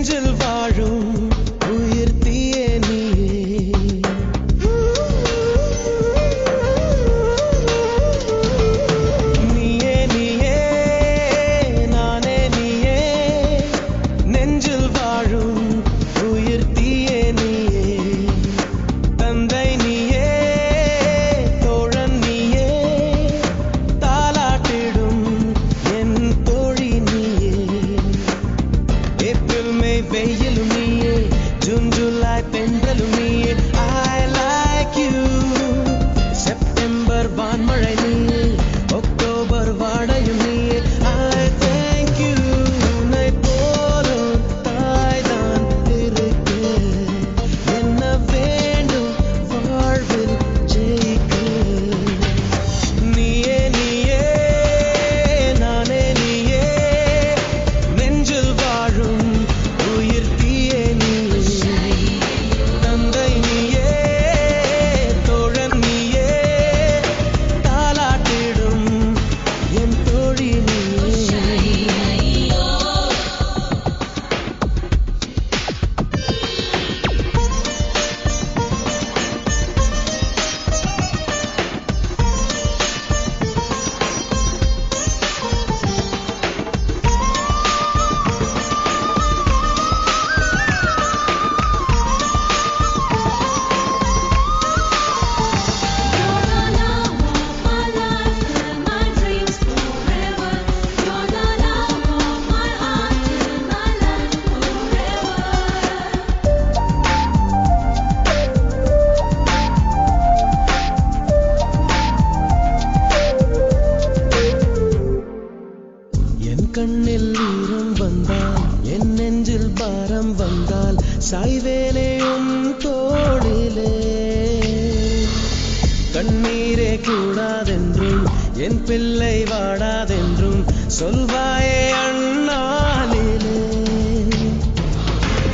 நெஞ்சில் வாழும் உயிர் தீயே நீயே நீயே நானே நீயே நெஞ்சில் வாழும் உயிர் தீயே நீயே தந்தை நீயே தோழன் நீயே தாலாட்டிடும் என் தோழி நீயே ஏப்ரல் மே வெயிலும் நீயே ஜூன் ஜூலை தென்றலும் நீயே I like you செப்டம்பர் வான்மழை நீயே அக்டோபர் வாடையும் நீயே I thank you உன்னை போலும் தாய்தான் இருக்கு என்ன வேண்டும் வாழ்வில் ஜெயிக்க நீயே நீயே நானே நீயே நெஞ்சில் வாழும் உயிர் தீயே நீயே தந்தை நீயே தோழன் நீயே தாலாட்டிடும் என் தோழி நீயே என் கண்ணில் ஈரம் வந்தால் என் நெஞ்சில் பாரம் வந்தால் சாய்வேனே உன் தோளிலே கண்ணீரே கூடாதென்றும் என் பிள்ளை வாடாதென்றும் சொல்வாயே அண்ணாலிலே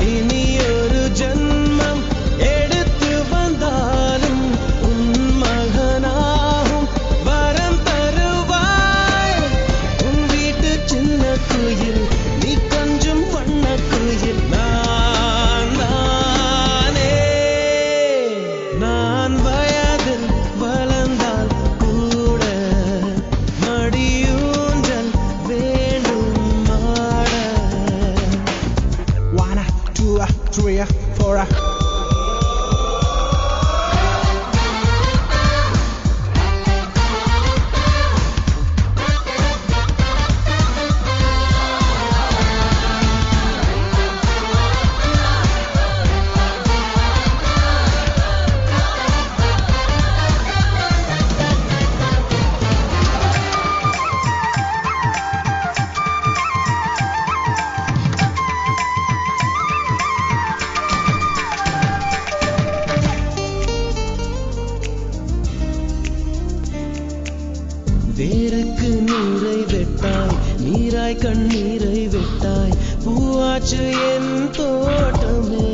இனி ஒரு ஜன்மம் எடுத்து வந்தாலும் உன் மகனாகும் வரம் தருவாய் உன் வீட்டு சின்ன குயில் நீ கொஞ்சம் வண்ண குயில் நான் தானே நான் வயதில் வளர்ந்தால் கூட மடியூஞ்சல் வேண்டும் ஆட 1, 2, 3, 4. வேருக்கு நீரை வெட்டாய் நீராய் கண்ணீரை வெட்டாய் பூவாச்சு என் தோட்டமே